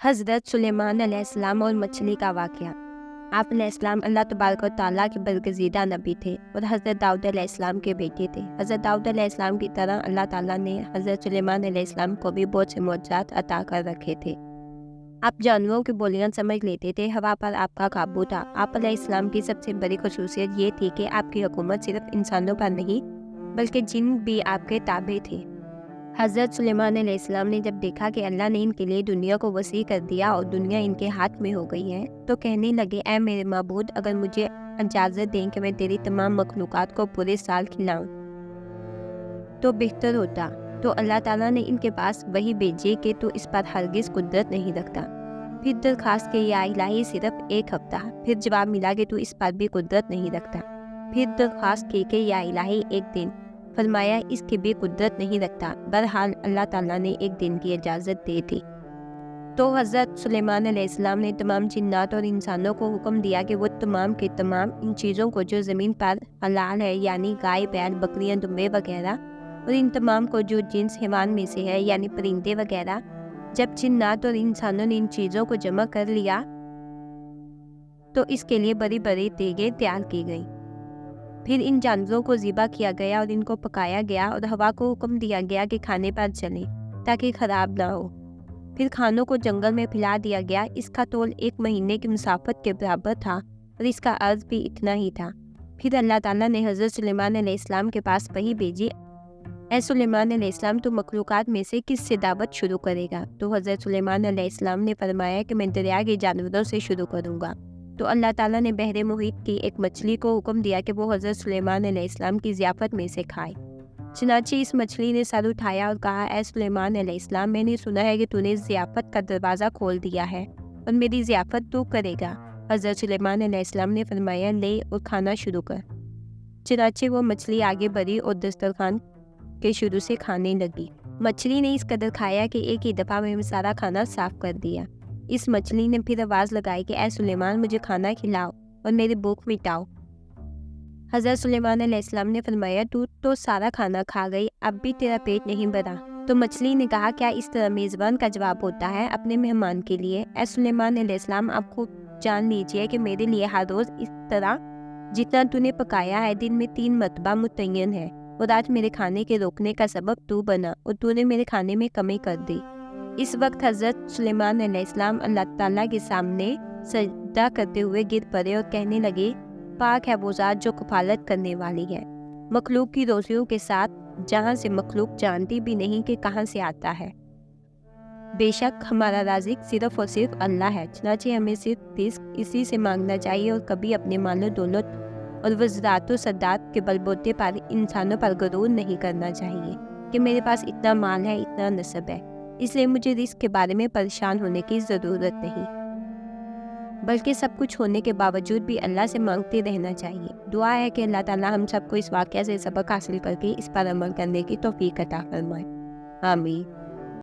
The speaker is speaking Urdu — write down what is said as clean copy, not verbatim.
حضرت سلیمان علیہ السلام اور مچھلی کا واقعہ۔ آپ علیہ السلام اللہ تبارک و تعالیٰ کے برگزیدہ نبی تھے اور حضرت داؤد علیہ السلام کے بیٹے تھے۔ حضرت داؤد علیہ السلام کی طرح اللہ تعالیٰ نے حضرت سلیمان علیہ السلام کو بھی بہت سے معجزات عطا کر رکھے تھے۔ آپ جانوروں کی بولیاں سمجھ لیتے تھے، ہوا پر آپ کا قابو تھا۔ آپ علیہ السلام کی سب سے بڑی خصوصیت یہ تھی کہ آپ کی حکومت صرف انسانوں پر نہیں بلکہ جن بھی آپ کے تابع تھے۔ حضرت سلیمان علیہ السلام نے جب دیکھا کہ اللہ نے ان کے لیے دنیا کو وسیع کر دیا اور دنیا ان کے ہاتھ میں ہو گئی ہے، تو کہنے لگے، اے میرے معبود، اگر مجھے اجازت دیں کہ میں تیری تمام مخلوقات کو پورے سال کھلاؤں تو بہتر ہوتا۔ تو اللہ تعالیٰ نے ان کے پاس وہی بھیجی کہ تو اس پر ہرگز قدرت نہیں رکھتا۔ پھر درخواست کی، یا الہی صرف ایک ہفتہ۔ پھر جواب ملا کہ تو اس پر بھی قدرت نہیں رکھتا۔ پھر درخواست کی کہ یا الہی ایک دن۔ فرمایا اس کی بھی قدرت نہیں رکھتا۔ بہرحال اللہ تعالیٰ نے ایک دن کی اجازت دے دی۔ تو حضرت سلیمان علیہ السلام نے تمام جنات اور انسانوں کو حکم دیا کہ وہ تمام کے تمام ان چیزوں کو جو زمین پر حلال ہے، یعنی گائے، بیل، بکریاں، دمبے وغیرہ، اور ان تمام کو جو جنس حیوان میں سے ہے، یعنی پرندے وغیرہ، جب جنات اور انسانوں نے ان چیزوں کو جمع کر لیا تو اس کے لیے بڑی بڑی دیگیں تیار کی گئیں۔ پھر ان جانوروں کو ذبح کیا گیا اور ان کو پکایا گیا اور ہوا کو حکم دیا گیا کہ کھانے پر چلیں تاکہ خراب نہ ہو۔ پھر کھانوں کو جنگل میں پھیلا دیا گیا۔ اس کا طول 1 مہینے کی مسافت کے برابر تھا اور اس کا عرض بھی اتنا ہی تھا۔ پھر اللہ تعالیٰ نے حضرت سلیمان علیہ السلام کے پاس وحی بھیجی، اے سلیمان علیہ السلام، تو مخلوقات میں سے کس سے دعوت شروع کرے گا؟ تو حضرت سلیمان علیہ السلام نے فرمایا کہ میں دریا کے جانوروں سے شروع کروں گا۔ تو اللہ تعالیٰ نے بحر محیط کی ایک مچھلی کو حکم دیا کہ وہ حضرت سلیمان علیہ السلام کی ضیافت میں سے کھائے۔ چنانچہ اس مچھلی نے سر اٹھایا اور کہا، اے سلیمان علیہ السلام، میں نے سنا ہے کہ تو نے ضیافت کا دروازہ کھول دیا ہے اور میری ضیافت تو کرے گا۔ حضرت سلیمان علیہ السلام نے فرمایا، لے اور کھانا شروع کر۔ چنانچہ وہ مچھلی آگے بڑھی اور دسترخوان کے شروع سے کھانے لگی۔ مچھلی نے اس قدر کھایا کہ ایک ہی دفعہ میں سارا کھانا صاف کر دیا۔ اس مچھلی نے پھر آواز لگائی کہ اے سلیمان، مجھے کھانا کھلاؤ اور میری بھوک مٹاؤ۔ حضرت سلیمان علیہ السلام نے فرمایا، تو سارا کھانا کھا گئی، اب بھی تیرا پیٹ نہیں بھرا؟ تو مچھلی نے کہا، کیا اس طرح میزبان کا جواب ہوتا ہے اپنے مہمان کے لیے؟ اے سلیمان علیہ السلام، آپ خوب جان لیجئے کہ میرے لیے ہر روز اس طرح جتنا تو نے پکایا ہے دن میں 3 مرتبہ متعین ہے، اور آج میرے کھانے کے روکنے کا سبب تو بنا اور تو نے میرے کھانے میں کمی کر دی۔ اس وقت حضرت سلیمان علیہ السلام اللہ تعالیٰ کے سامنے سجدہ کرتے ہوئے گر پڑے اور کہنے لگے، پاک ہے وہ ذات جو کفالت کرنے والی ہے مخلوق کی روزیوں کے ساتھ، جہاں سے مخلوق جانتی بھی نہیں کہ کہاں سے آتا ہے۔ بے شک ہمارا رازق صرف اور صرف اللہ ہے، چنانچہ ہمیں صرف رزق اسی سے مانگنا چاہیے اور کبھی اپنے مال و دولت اور وزرات و سادات کے بلبوتے پر انسانوں پر غرور نہیں کرنا چاہیے کہ میرے پاس اتنا مال ہے، اتنا نسب ہے، اس لیے مجھے رزق کے بارے میں پریشان ہونے کی ضرورت نہیں، بلکہ سب کچھ ہونے کے باوجود بھی اللہ سے مانگتے رہنا چاہیے۔ دعا ہے کہ اللہ تعالیٰ ہم سب کو اس واقعہ سے سبق حاصل کر کے اس پر عمل کرنے کی توفیق عطا فرمائے۔ آمین۔